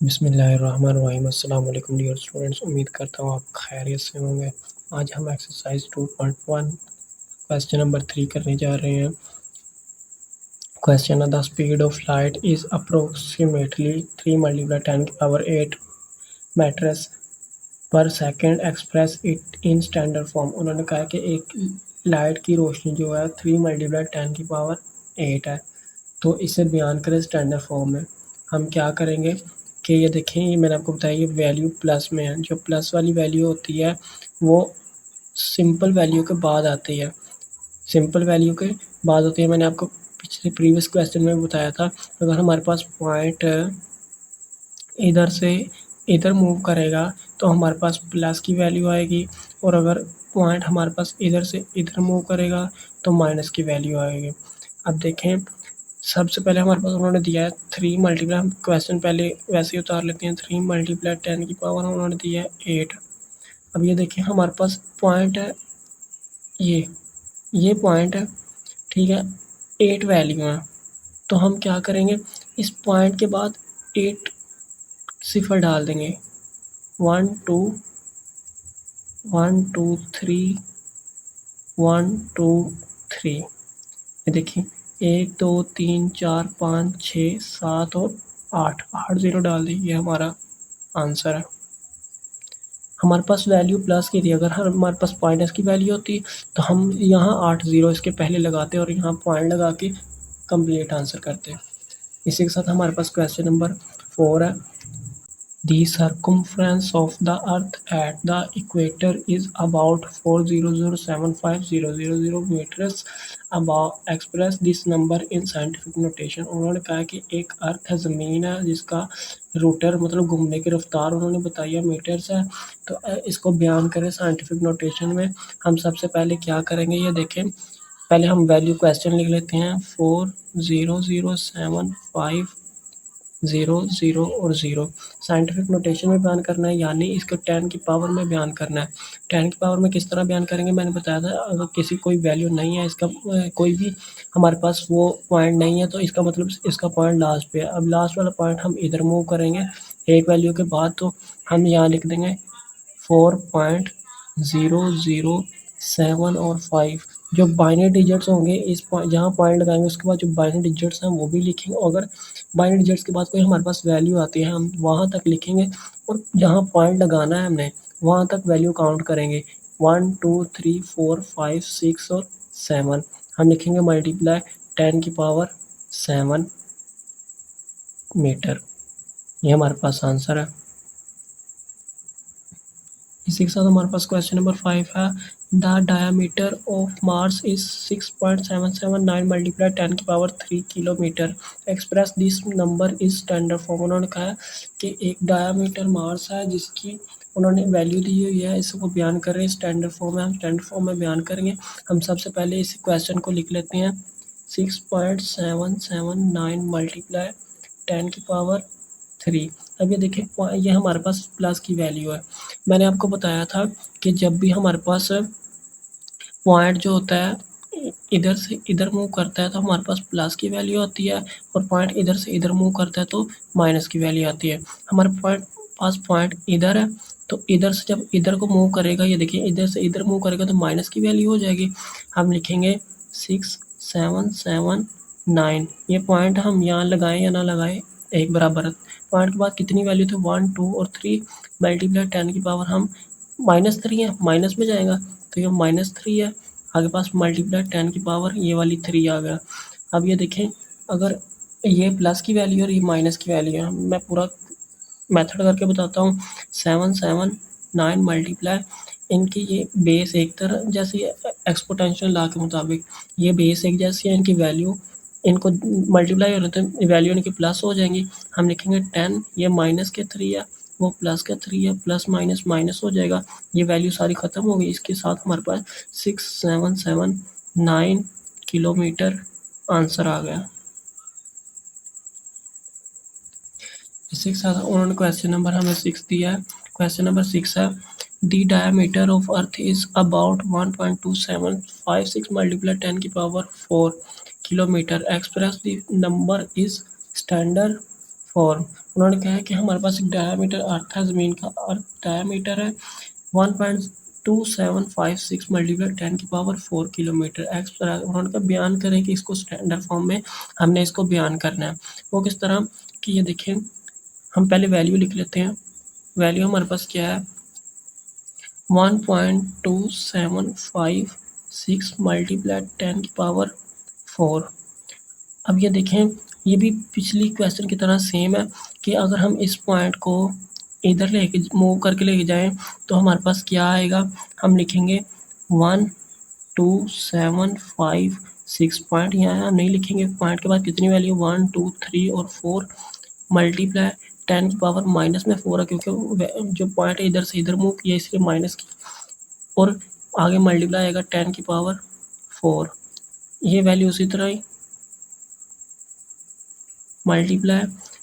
बिस्मिल्लाहिर्रहमानिर्रहीम। अस्सलाम वालेकुम डियर स्टूडेंट्स, उम्मीद करता हूँ आप खैरियत से होंगे। आज हम एक्सरसाइज 2.1 क्वेश्चन नंबर 3 करने जा रहे हैं। क्वेश्चन है the speed of light is approximately 3 × 10⁸ metres per second, express it in standard form. उन्होंने कहा कि एक लाइट की रोशनी जो है 3 × 10⁸ है, तो इसे बयान करें स्टैंडर्ड फॉर्म में। हम क्या करेंगे कि ये देखें, ये मैंने आपको बताया, ये वैल्यू प्लस में है। जो प्लस वाली वैल्यू होती है वो सिंपल वैल्यू के बाद आती है। सिंपल वैल्यू के बाद होती है, मैंने आपको पिछले प्रीवियस क्वेश्चन में बताया था। अगर हमारे पास पॉइंट इधर से इधर मूव करेगा तो हमारे पास प्लस की वैल्यू आएगी, और अगर पॉइंट हमारे पास इधर से इधर मूव करेगा तो माइनस की वैल्यू आएगी। अब देखें, सबसे पहले हमारे पास उन्होंने दिया है 3 मल्टीप्लाई, हम क्वेश्चन पहले वैसे ही उतार लेते हैं। 3 × 10⁻, उन्होंने दिया है 8। अब ये देखिए, हमारे पास पॉइंट है, ये पॉइंट है, ठीक है, 8 वैल्यू है। तो हम क्या करेंगे, इस पॉइंट के बाद 8 सिफर डाल देंगे। 1 2 1 2 3 1 2 3। ये देखिए, 1 2 3 4 5 6 7 और 8 ज़ीरो डाल दी। ये हमारा आंसर है। हमारे पास वैल्यू प्लस की थी, अगर हमारे पास माइनस की वैल्यू होती तो हम यहाँ 8 ज़ीरो इसके पहले लगाते और यहाँ पॉइंट लगा के कंप्लीट आंसर करते। इसी के साथ हमारे पास क्वेश्चन नंबर 4 है। The circumference of the Earth at the equator is about 4007500 meters. Above express this number in scientific notation. उन्होंने कहा कि एक अर्थ है, ज़मीन है, जिसका रोटर मतलब घूमने की रफ्तार उन्होंने बताई है मीटर्स है। तो इसको बयान करें साइंटिफिक नोटेशन में। हम सबसे पहले क्या करेंगे, ये देखें, पहले हम वैल्यू क्वेश्चन लिख लेते हैं। 40075 0 0 और 0 साइंटिफिक नोटेशन में बयान करना है, यानी इसको 10 की पावर में बयान करना है। 10 की पावर में किस तरह बयान करेंगे, मैंने बताया था। अगर किसी कोई वैल्यू नहीं है, इसका कोई भी हमारे पास वो पॉइंट नहीं है, तो इसका मतलब इसका पॉइंट लास्ट पे है। अब लास्ट वाला पॉइंट हम इधर मूव करेंगे एक वैल्यू के बाद, तो हम यहाँ लिख देंगे 4.007 और 5। जो बाइनरी डिजिट्स होंगे, इस जहाँ पॉइंट लगाएंगे उसके बाद जो बाइनरी डिजिट्स हैं वो भी लिखेंगे। अगर बाइनरी डिजिट्स के बाद कोई हमारे पास वैल्यू आती है, हम वहाँ तक लिखेंगे, और जहाँ पॉइंट लगाना है हमने वहाँ तक वैल्यू काउंट करेंगे। 1 2 3 4 5 6 और 7 हम लिखेंगे मल्टीप्लाई 10 की पावर 7 मीटर। ये हमारे पास आंसर है। इसी के साथ हमारे पास क्वेश्चन नंबर 5 है। The diameter of Mars is 6.779 × 10⁻³ kilometre. Express this number is standard form. उन्होंने कहा कि एक डायामीटर मार्स है जिसकी उन्होंने वैल्यू दी हुई है, इसको बयान कर रहे हैं स्टैंडर्ड फॉर्म में। हम स्टैंडर्ड फॉर्म में बयान करेंगे। हम सबसे पहले इस क्वेश्चन को लिख लेते हैं। 6.779 × 10⁻³ अब ये देखिए, ये हमारे पास प्लस की वैल्यू है। मैंने आपको बताया था कि जब भी हमारे पास पॉइंट जो होता है इधर से इधर मूव करता है तो हमारे पास प्लस की वैल्यू आती है, और पॉइंट इधर से इधर मूव करता है तो माइनस की वैल्यू आती है। हमारे पास पॉइंट इधर है, तो इधर से जब इधर को मूव करेगा, ये देखिए, इधर से इधर मूव करेगा तो माइनस की वैल्यू हो जाएगी। हम लिखेंगे 6.779। ये पॉइंट हम यहाँ लगाएं या ना लगाएं एक बराबर है। पॉइंट के बाद कितनी वैल्यू थी, 1 2 और 3 मल्टीप्लाई 10 की पावर हम -3 है, माइनस में जाएगा तो ये -3 है। आगे पास मल्टीप्लाई 10 की पावर ये वाली 3 आ गया। अब ये देखें, अगर ये प्लस की वैल्यू और ये माइनस की वैल्यू है, मैं पूरा मेथड करके बताता हूँ। 779 मल्टीप्लाई इनकी ये बेस एक तरह जैसी एक्सपोनेंशियल लॉ के मुताबिक ये बेस एक जैसी है, इनकी वैल्यू इनको मल्टीप्लाई हो रहे थे, वैल्यू इनकी प्लस हो जाएंगी। हम लिखेंगे 10, ये माइनस के 3 है, वो प्लस का 3 है, प्लस माइनस माइनस हो जाएगा, ये वैल्यू सारी ख़त्म हो गई। इसके साथ हमारे पास 6779 किलोमीटर आंसर आ गया। इसी के साथ उन्होंने क्वेश्चन नंबर हमें 6 दिया है। क्वेश्चन नंबर 6 है। The diameter of earth is about 1.2756 multiply 10 की power 4 kilometre. Express the number is standard form. उन्होंने कहा है कि हमारे पास एक डायामीटर अर्थ है, ज़मीन का अर्थ डायामीटर है 1.2756 मल्टीप्लाई 10⁴ किलोमीटर एक्स पर उन्होंने कहा बयान करें कि इसको स्टैंडर्ड फॉर्म में हमने इसको बयान करना है। वो किस तरह कि ये देखें, हम पहले वैल्यू लिख लेते हैं। वैल्यू हमारे पास क्या है 1.2756 मल्टीप्लाई 10⁴। अब ये देखें, ये भी पिछली क्वेश्चन की तरह सेम है कि अगर हम इस पॉइंट को इधर लेके मूव करके लेके जाएं तो हमारे पास क्या आएगा, हम लिखेंगे 12756 पॉइंट यहाँ नहीं लिखेंगे, पॉइंट के बाद कितनी वैल्यू 1 2 3 और 4 मल्टीप्लाई 10⁻⁻⁴ है क्योंकि जो पॉइंट है इधर से इधर मूव किया इसलिए माइनस की, और आगे मल्टीप्लाई आएगा 10⁴। ये वैल्यू उसी तरह ही मल्टीप्लाई,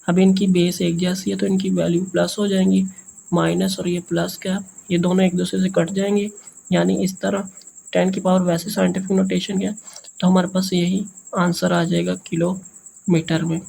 अब इनकी बेस एक जैसी है तो इनकी वैल्यू प्लस हो जाएंगी, माइनस और ये प्लस क्या, ये दोनों एक दूसरे से कट जाएंगे, यानी इस तरह 10⁻, वैसे साइंटिफिक नोटेशन क्या, तो हमारे पास यही आंसर आ जाएगा किलोमीटर में।